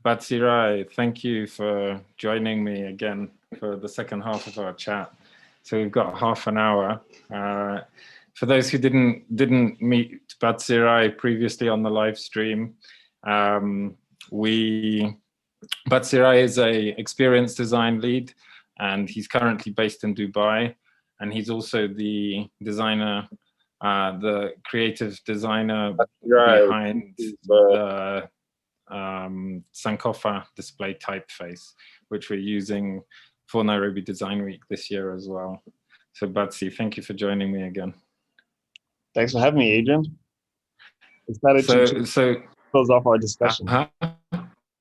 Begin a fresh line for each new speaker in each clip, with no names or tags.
Batsirai, thank you for joining me again for the second half of our chat. So we've got half an hour. For those who didn't meet Batsirai previously on the live stream, Batsirai is a experienced design lead, and he's currently based in Dubai, and he's also the designer, the creative designer behind the Sankofa Display Typeface, which we're using for Nairobi Design Week this year as well. So Batsi, thank you for joining me again.
Thanks for having me, Adrian. Excited to close off our discussion.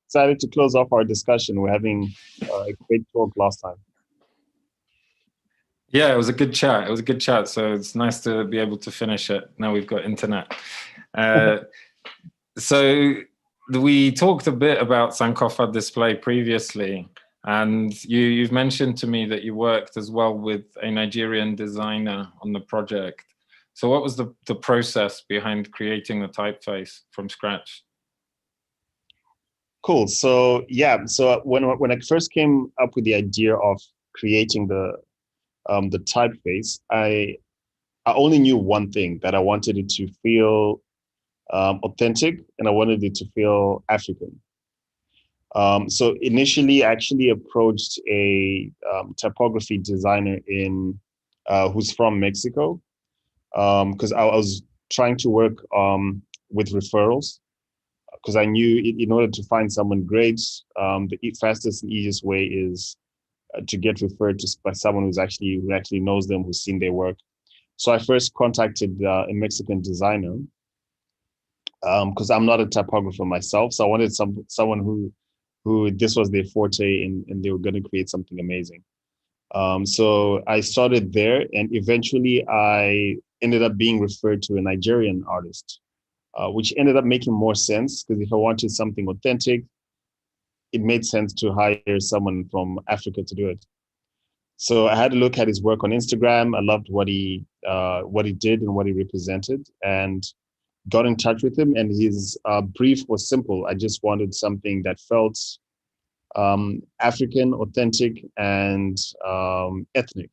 Excited to close off our discussion. We're having a great talk last time.
Yeah, it was a good chat. It was a good chat. So it's nice to be able to finish it. Now we've got internet. So we talked a bit about Sankofa Display previously, and you've mentioned to me that you worked as well with a Nigerian designer on the project. So what was the process behind creating the typeface from scratch?
Cool. So yeah, so when I first came up with the idea of creating the typeface, I only knew one thing, that I wanted it to feel authentic, and I wanted it to feel African. So initially, I actually approached a typography designer who's from Mexico, because I was trying to work with referrals, because I knew in order to find someone great, the fastest and easiest way is to get referred to by someone who actually knows them, who's seen their work. So I first contacted a Mexican designer, because I'm not a typographer myself. So I wanted someone who this was their forte, and they were going to create something amazing. So I started there, and eventually I ended up being referred to a Nigerian artist, which ended up making more sense, because if I wanted something authentic, it made sense to hire someone from Africa to do it. So I had a look at his work on Instagram. I loved what he did and what he represented, and got in touch with him. And his brief was simple. I just wanted something that felt African, authentic, and ethnic.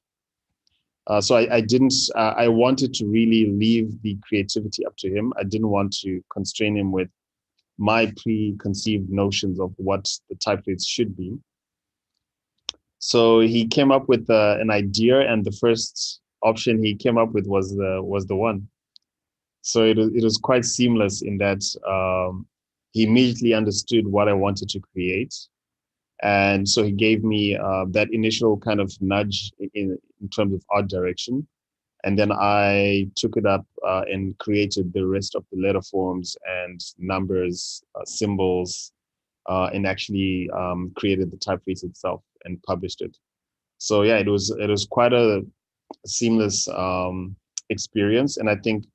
So I wanted to really leave the creativity up to him. I didn't want to constrain him with my preconceived notions of what the typeface should be. So he came up with an idea, and the first option he came up with was the one. So it was quite seamless in that he immediately understood what I wanted to create. And so he gave me that initial kind of nudge in terms of art direction. And then I took it up and created the rest of the letter forms and numbers, symbols, and actually created the typeface itself and published it. So yeah, it was quite a seamless experience. And I think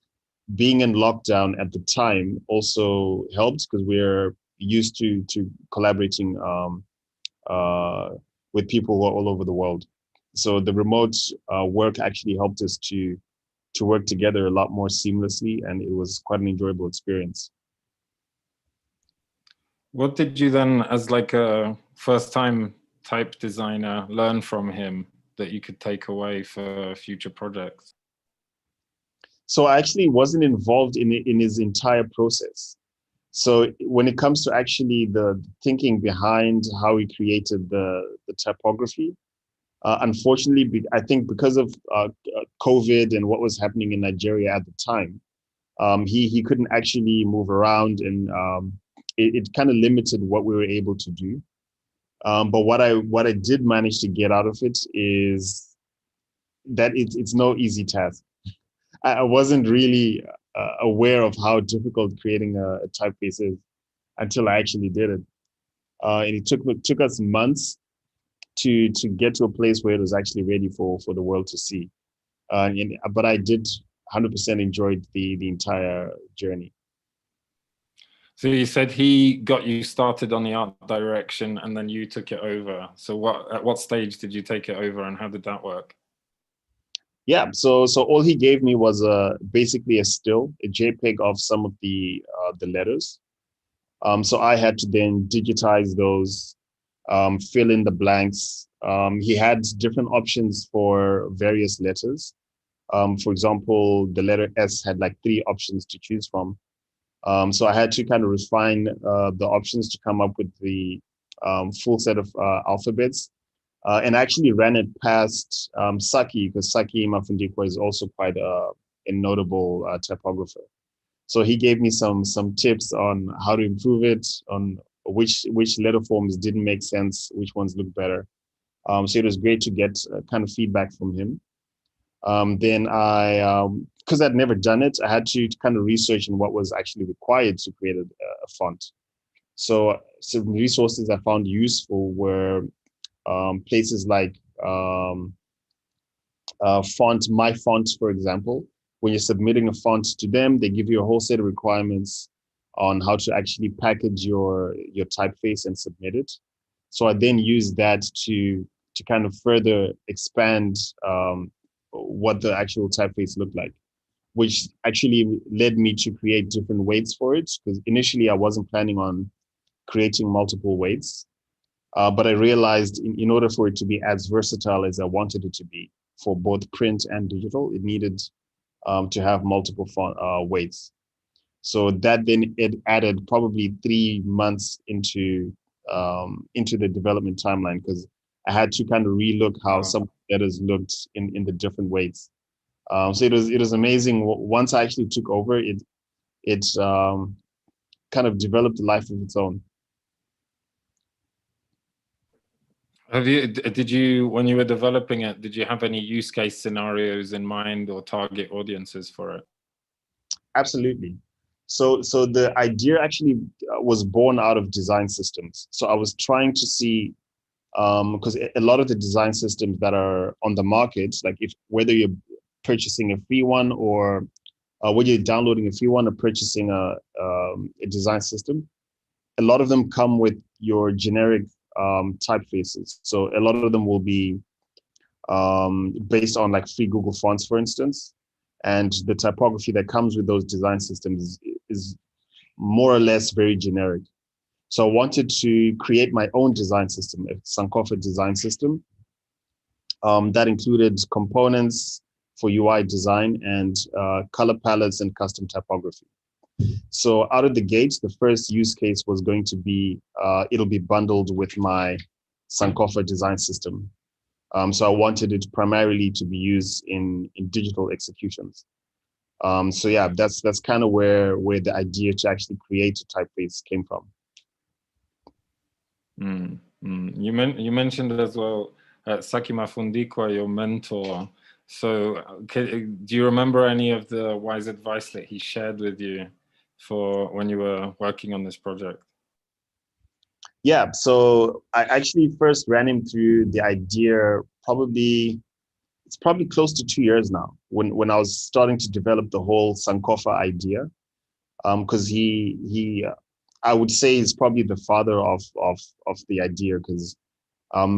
being in lockdown at the time also helped, because we're used to collaborating with people who are all over the world. So the remote work actually helped us to work together a lot more seamlessly, and it was quite an enjoyable experience.
What did you then, as like a first-time type designer, learn from him that you could take away for future projects?
So I actually wasn't involved in his entire process. So when it comes to actually the thinking behind how he created the typography, unfortunately, I think because of COVID and what was happening in Nigeria at the time, he couldn't actually move around, and it kind of limited what we were able to do. But what I did manage to get out of it is that it's no easy task. I wasn't really aware of how difficult creating a typeface is until I actually did it. And it took us months to get to a place where it was actually ready for the world to see. But I did 100% enjoyed the entire journey.
So you said he got you started on the art direction, and then you took it over. So at what stage did you take it over, and how did that work?
Yeah, so all he gave me was basically a JPEG of some of the letters, So I had to then digitize those, fill in the blanks. He had different options for various letters. For example, the letter S had like 3 options to choose from. So I had to kind of refine the options to come up with the full set of alphabets. And actually ran it past Saki, because Saki Mafundikwa is also quite a notable typographer. So he gave me some tips on how to improve it, on which letter forms didn't make sense, which ones looked better. So it was great to get kind of feedback from him. Then I, because I'd never done it, I had to kind of research on what was actually required to create a font. So some resources I found useful were places like font, my font, for example. When you're submitting a font to them, they give you a whole set of requirements on how to actually package your typeface and submit it. So I then use that to kind of further expand what the actual typeface looked like, which actually led me to create different weights for it, because initially I wasn't planning on creating multiple weights. But I realized in order for it to be as versatile as I wanted it to be for both print and digital, it needed to have multiple weights. So that then it added probably 3 months into the development timeline, because I had to kind of relook how some letters looked in the different weights. So it was amazing. Once I actually took over, it kind of developed a life of its own.
Did you, when you were developing it, did you have any use case scenarios in mind or target audiences for it?
Absolutely. So the idea actually was born out of design systems. So I was trying to see, because a lot of the design systems that are on the market, like whether you're purchasing a free one or whether you're downloading a free one or purchasing a design system, a lot of them come with your generic typefaces. So a lot of them will be based on like free Google fonts, for instance. And the typography that comes with those design systems is more or less very generic. So I wanted to create my own design system, a Sankofa design system that included components for UI design and color palettes and custom typography. So out of the gate, the first use case was going to be, it'll be bundled with my Sankofa design system. So I wanted it primarily to be used in digital executions. So yeah, that's kind of where the idea to actually create a typeface came from.
You mentioned as well Saki Mafundikwa, your mentor. So do you remember any of the wise advice that he shared with you for when you were working on this project?
Yeah, so I actually first ran him through the idea it's probably close to 2 years now when I was starting to develop the whole Sankofa idea. Because I would say is probably the father of the idea, because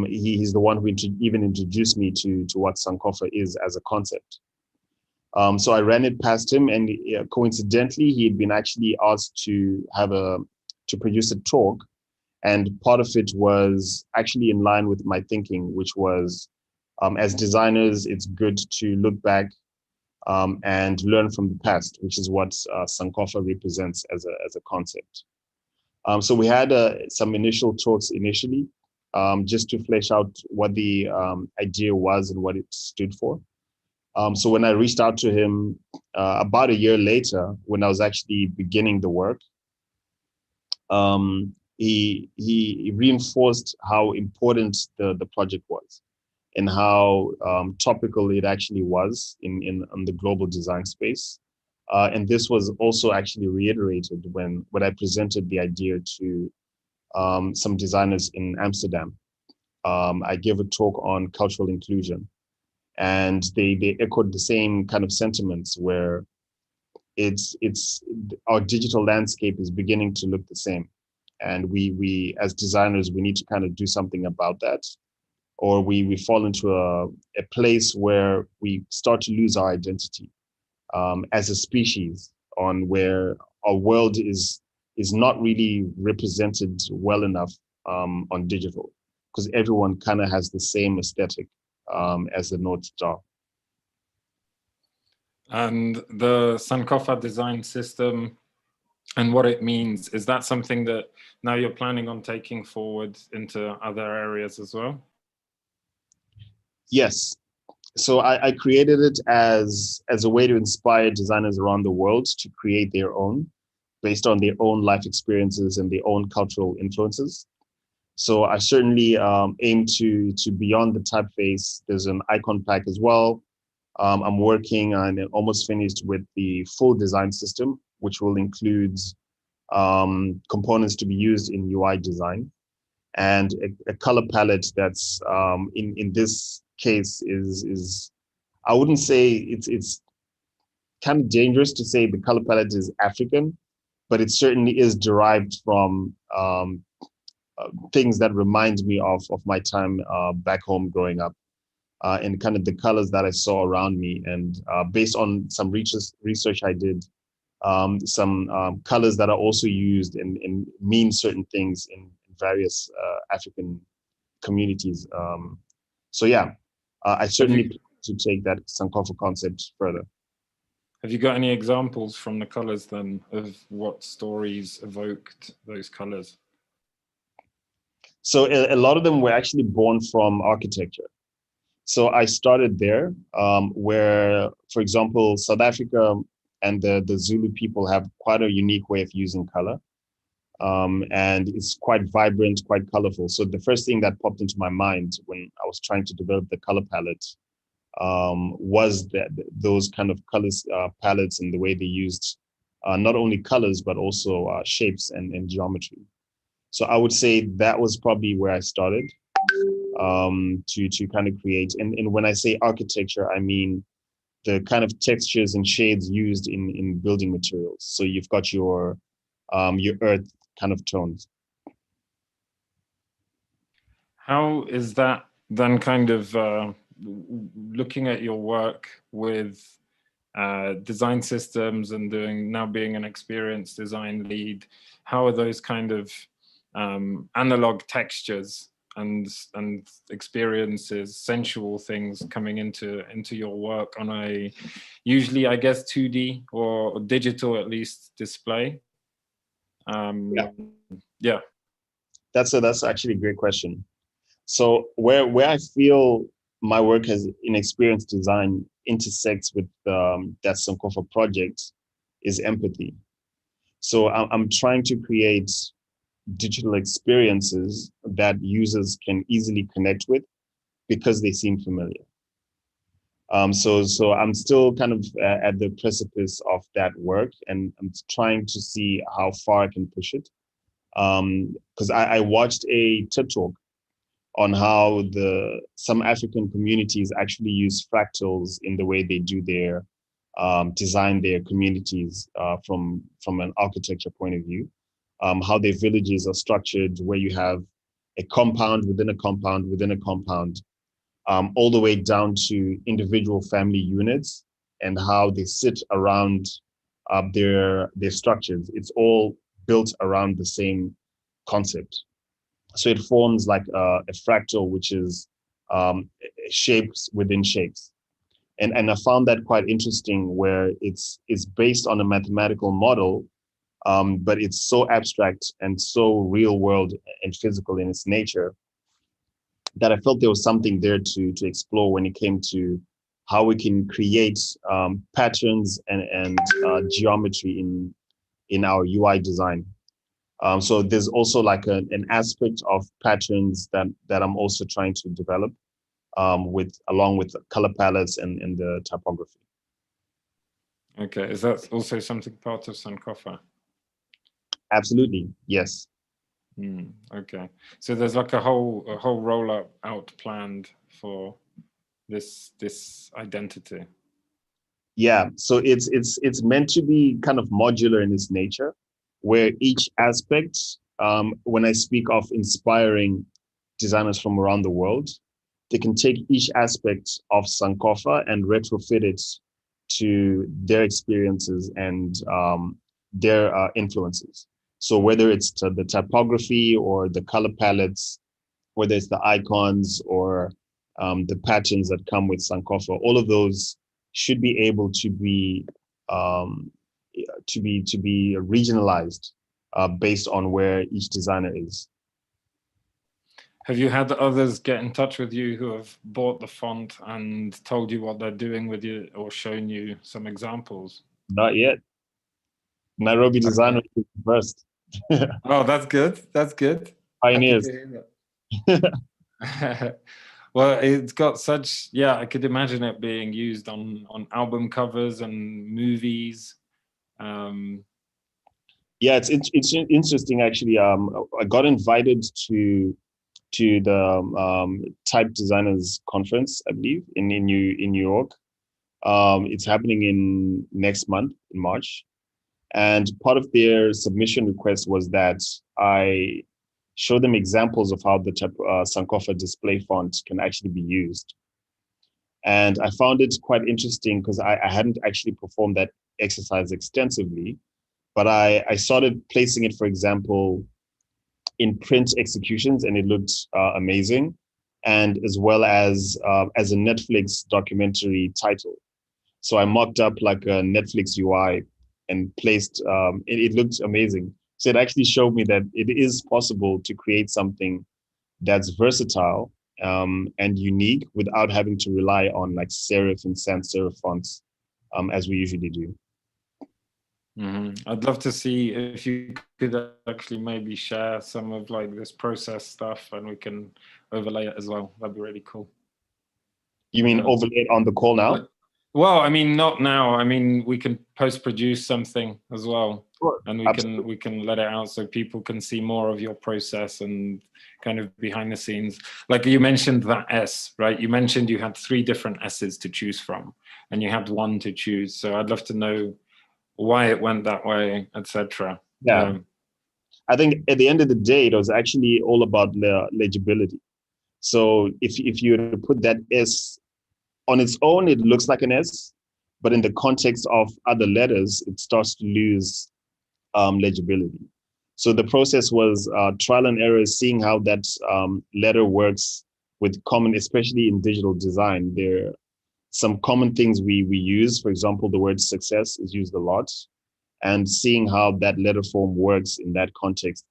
he's the one who even introduced me to what Sankofa is as a concept. So I ran it past him, and coincidentally, he had been actually asked to produce a talk, and part of it was actually in line with my thinking, which was, as designers, it's good to look back and learn from the past, which is what Sankofa represents as a concept. So we had some initial talks initially, just to flesh out what the idea was and what it stood for. So when I reached out to him about a year later, when I was actually beginning the work, he reinforced how important the project was and how topical it actually was in the global design space. And this was also actually reiterated when I presented the idea to some designers in Amsterdam. I gave a talk on cultural inclusion, and they echoed the same kind of sentiments, where it's our digital landscape is beginning to look the same, and we as designers, we need to kind of do something about that, or we fall into a place where we start to lose our identity as a species, on where our world is is not really represented well enough on digital, because everyone kind of has the same aesthetic as the North Star.
And the Sankofa design system and what it means, is that something that now you're planning on taking forward into other areas as well?
Yes. So I created it as a way to inspire designers around the world to create their own, based on their own life experiences and their own cultural influences. So I certainly aim to beyond the typeface. There's an icon pack as well. I'm working on and almost finished with the full design system, which will include components to be used in UI design, and a color palette that's in this case is I wouldn't say it's kind of dangerous to say the color palette is African, but it certainly is derived from things that remind me of my time back home growing up, and kind of the colors that I saw around me. And based on some research I did, some colors that are also used and mean certain things in various African communities. So yeah, I certainly plan to take that Sankofa concept further.
Have you got any examples from the colors then of what stories evoked those colors?
So a lot of them were actually born from architecture. So I started there, where, for example, South Africa and the Zulu people have quite a unique way of using color. And it's quite vibrant, quite colorful. So the first thing that popped into my mind when I was trying to develop the color palette was those kind of colors palettes and the way they used not only colors, but also shapes and geometry. So I would say that was probably where I started to kind of create. And when I say architecture, I mean the kind of textures and shades used in building materials. So you've got your earth kind of tones. How
is that then kind of looking at your work with design systems and now being an experienced design lead, how are those kind of analog textures and experiences, sensual things coming into your work on a usually, I guess, 2D or digital at least display? Yeah.
That's actually a great question. So where I feel my work as in experience design intersects with that Sankofa project is empathy. So I'm trying to create digital experiences that users can easily connect with because they seem familiar. So I'm still kind of at the precipice of that work, and I'm trying to see how far I can push it. Because I watched a TED Talk on how some African communities actually use fractals in the way they do their design their communities from an architecture point of view. How their villages are structured, where you have a compound within a compound within a compound, all the way down to individual family units, and how they sit around their structures. It's all built around the same concept. So it forms like a fractal, which is shapes within shapes. And I found that quite interesting, where it's based on a mathematical model, but it's so abstract and so real world and physical in its nature that I felt there was something there to explore when it came to how we can create patterns and geometry in our UI design. So there's also like an aspect of patterns that I'm also trying to develop along with color palettes and the typography.
Okay, is that also something part of Sankofa?
Absolutely, yes.
Okay, so there's like a whole rollout out planned for this identity.
Yeah, so it's meant to be kind of modular in its nature, where each aspect, when I speak of inspiring designers from around the world, they can take each aspect of Sankofa and retrofit it to their experiences and their influences. So whether it's the typography or the color palettes, whether it's the icons or the patterns that come with Sankofa, all of those should be able to be regionalized based on where each designer is.
Have you had others get in touch with you who have bought the font and told you what they're doing with you or shown you some examples?
Not yet. Nairobi Design was first.
Oh, that's good. That's good.
Pioneers.
Well, it's got such, yeah, I could imagine it being used on album covers and movies.
Yeah, it's interesting actually. I got invited to the Type Designers Conference, I believe, in New York. It's happening in next month in March, and part of their submission request was that I show them examples of how the Sankofa display font can actually be used. And I found it quite interesting because I hadn't actually performed that exercise extensively, but I started placing it, for example, in print executions, and it looked amazing, and as well as a Netflix documentary title. So I mocked up like a Netflix UI and placed, it looked amazing. So it actually showed me that it is possible to create something that's versatile and unique without having to rely on like serif and sans serif fonts as we usually do.
Mm-hmm. I'd love to see if you could actually maybe share some of like this process stuff and we can overlay it as well. That'd be really cool.
You mean overlay it on the call now?
Well, I mean, not now. I mean, we can post-produce something as well, sure, and we can let it out so people can see more of your process and kind of behind the scenes. Like you mentioned that S, right? You mentioned you had 3 different S's to choose from, and you had 1 to choose. So I'd love to know why it went that way, etc.
Yeah, I think at the end of the day, it was actually all about the legibility. So if you were to put that S on its own, it looks like an S, but in the context of other letters, it starts to lose legibility. So the process was trial and error, seeing how that letter works with common, especially in digital design. There are some common things we use. For example, the word success is used a lot, and seeing how that letter form works in that context.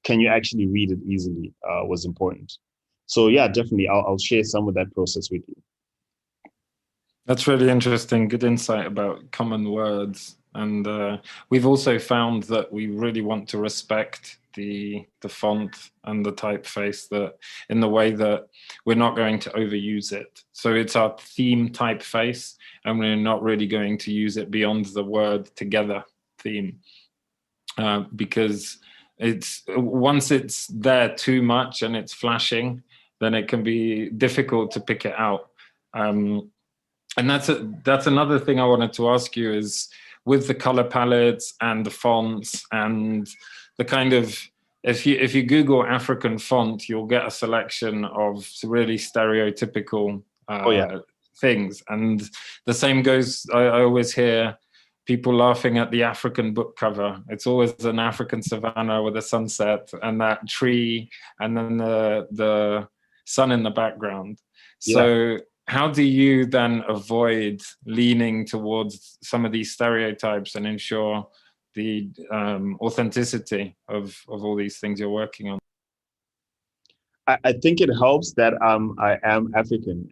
Can you actually read it easily was important. So yeah, definitely, I'll share some of that process with you.
That's really interesting. Good insight about common words. And we've also found that we really want to respect the font and the typeface that in the way that we're not going to overuse it. So it's our theme typeface, and we're not really going to use it beyond the word together theme. Because it's once it's there too much and it's flashing, then it can be difficult to pick it out. And that's another thing I wanted to ask you is with the color palettes and the fonts and the kind of, if you Google African font, you'll get a selection of really stereotypical things. And the same goes, I always hear people laughing at the African book cover. It's always an African savanna with a sunset and that tree and then the sun in the background. So how do you then avoid leaning towards some of these stereotypes and ensure the authenticity of all these things you're working on?
I think it helps that I am African.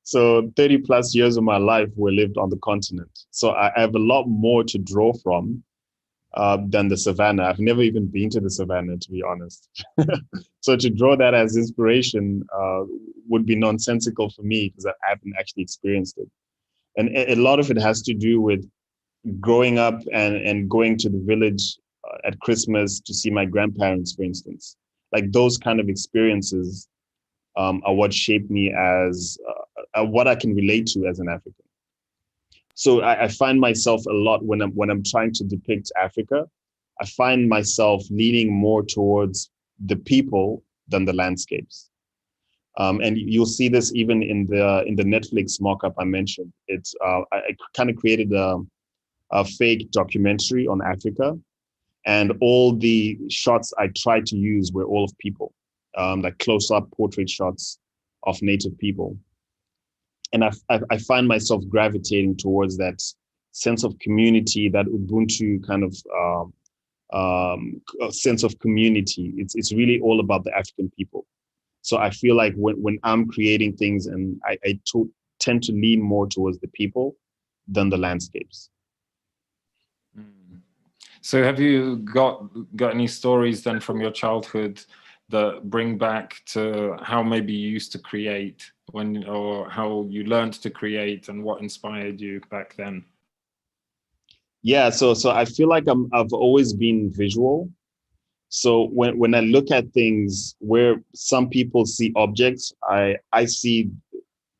So 30 plus years of my life were lived on the continent. So I have a lot more to draw from than the savannah. I've never even been to the savannah, to be honest. So to draw that as inspiration would be nonsensical for me because I haven't actually experienced it. And a lot of it has to do with growing up and going to the village at Christmas to see my grandparents, for instance. Like those kind of experiences are what shaped me as what I can relate to as an African. So I find myself a lot when I'm trying to depict Africa, I find myself leaning more towards the people than the landscapes. And you'll see this even in the Netflix mock-up I mentioned. It's I kind of created a fake documentary on Africa, And all the shots I tried to use were all of people, like close-up portrait shots of native people. And I find myself gravitating towards that sense of community, that Ubuntu kind of sense of community. It's really all about the African people. So I feel like when I'm creating things, and I tend to lean more towards the people than the landscapes.
So have you got any stories then from your childhood that bring back to how maybe you used to create or how you learned to create, and what inspired you back then?
Yeah, so I feel like I've always been visual. So when I look at things where some people see objects, I see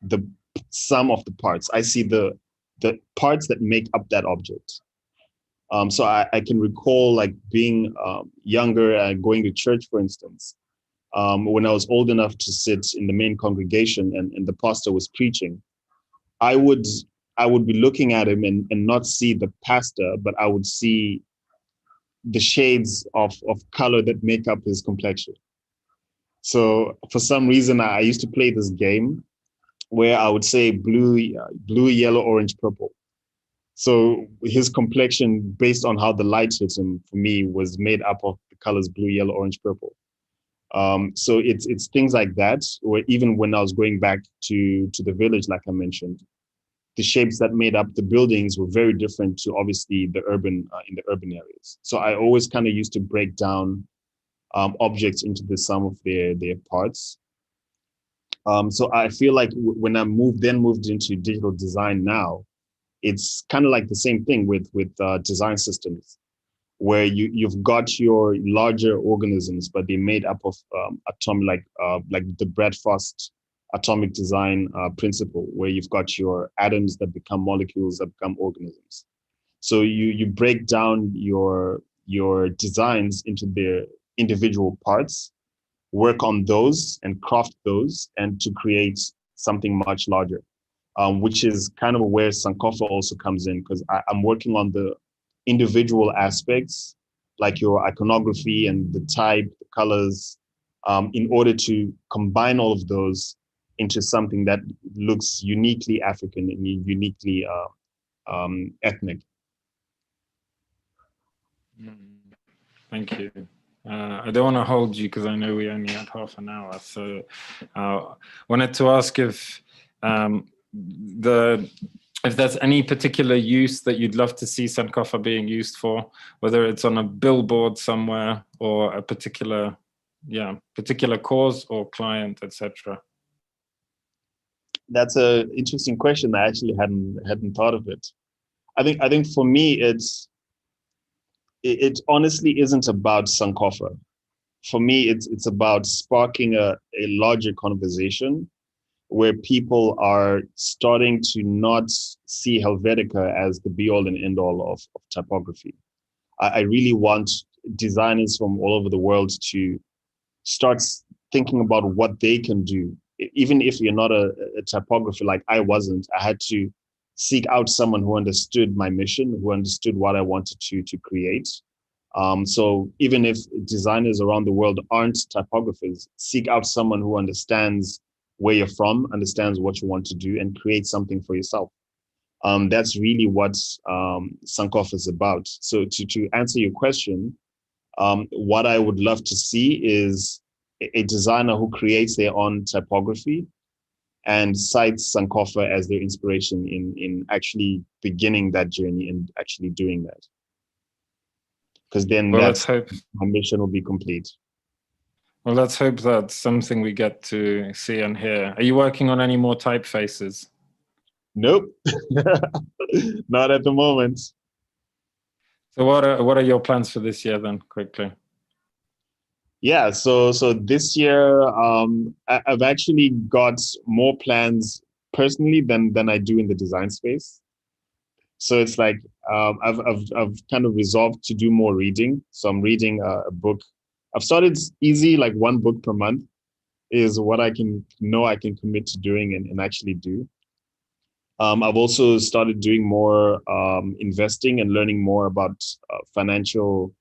the sum of the parts. I see the parts that make up that object. So I can recall like being younger and going to church, for instance. When I was old enough to sit in the main congregation and the pastor was preaching, I would be looking at him and not see the pastor, but I would see the shades of color that make up his complexion. So for some reason, I used to play this game where I would say blue, yellow, orange, purple. So his complexion, based on how the light hit him, for me, was made up of the colors blue, yellow, orange, purple. So it's things like that, where even when I was going back to the village, like I mentioned, the shapes that made up the buildings were very different to obviously the urban in the urban areas. So I always kind of used to break down objects into the sum of their parts. So I feel like when I moved into digital design now, it's kind of like the same thing with design systems, where you've got your larger organisms, but they're made up of atomic, like the Bradfast atomic design principle, where you've got your atoms that become molecules that become organisms. So you break down your designs into their individual parts, work on those and craft those, and to create something much larger, which is kind of where Sankofa also comes in, because I'm working on the individual aspects, like your iconography and the type, the colors, in order to combine all of those into something that looks uniquely African and uniquely ethnic.
Thank you. I don't want to hold you because I know we only had half an hour. So I wanted to ask if there's any particular use that you'd love to see Sankofa being used for, whether it's on a billboard somewhere or a particular cause or client, etc.
That's an interesting question. I actually hadn't thought of it. I think for me, it honestly isn't about Sankofa. For me, it's about sparking a larger conversation where people are starting to not see Helvetica as the be all and end all of typography. I really want designers from all over the world to start thinking about what they can do. Even if you're not a typographer like I wasn't, I had to seek out someone who understood my mission, who understood what I wanted to create. So even if designers around the world aren't typographers, seek out someone who understands where you're from, understands what you want to do, and create something for yourself. That's really what Sankofa is about. So to answer your question, what I would love to see is a designer who creates their own typography and cites Sankofa as their inspiration in actually beginning that journey and actually doing that. Because then my mission will be complete.
Well, let's hope that's something we get to see and hear. Are you working on any more typefaces?
Nope, not at the moment.
So what are your plans for this year then, quickly?
Yeah, so this year, I've actually got more plans personally than I do in the design space. So it's like I've kind of resolved to do more reading. So I'm reading a book. I've started easy, like one book per month is what I can commit to doing and actually do. I've also started doing more investing and learning more about financial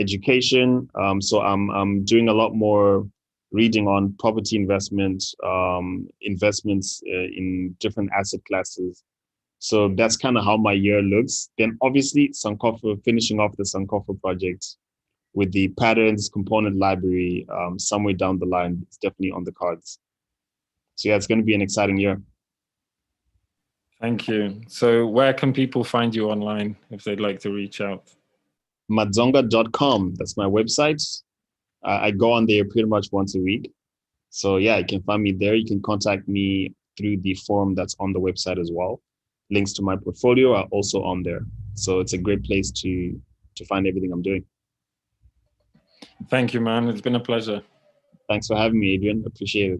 education. So I'm doing a lot more reading on property investment, investments in different asset classes. So that's kind of how my year looks. Then obviously Sankofa, finishing off the Sankofa project with the patterns component library somewhere down the line. It's definitely on the cards. So yeah, it's going to be an exciting year.
Thank you. So where can people find you online if they'd like to reach out?
Madzonga.com. That's my website. I go on there pretty much once a week. So yeah, you can find me there. You can contact me through the form that's on the website as well. Links to my portfolio are also on there. So it's a great place to find everything I'm doing.
Thank you, man. It's been a pleasure.
Thanks for having me, Adrian. Appreciate it.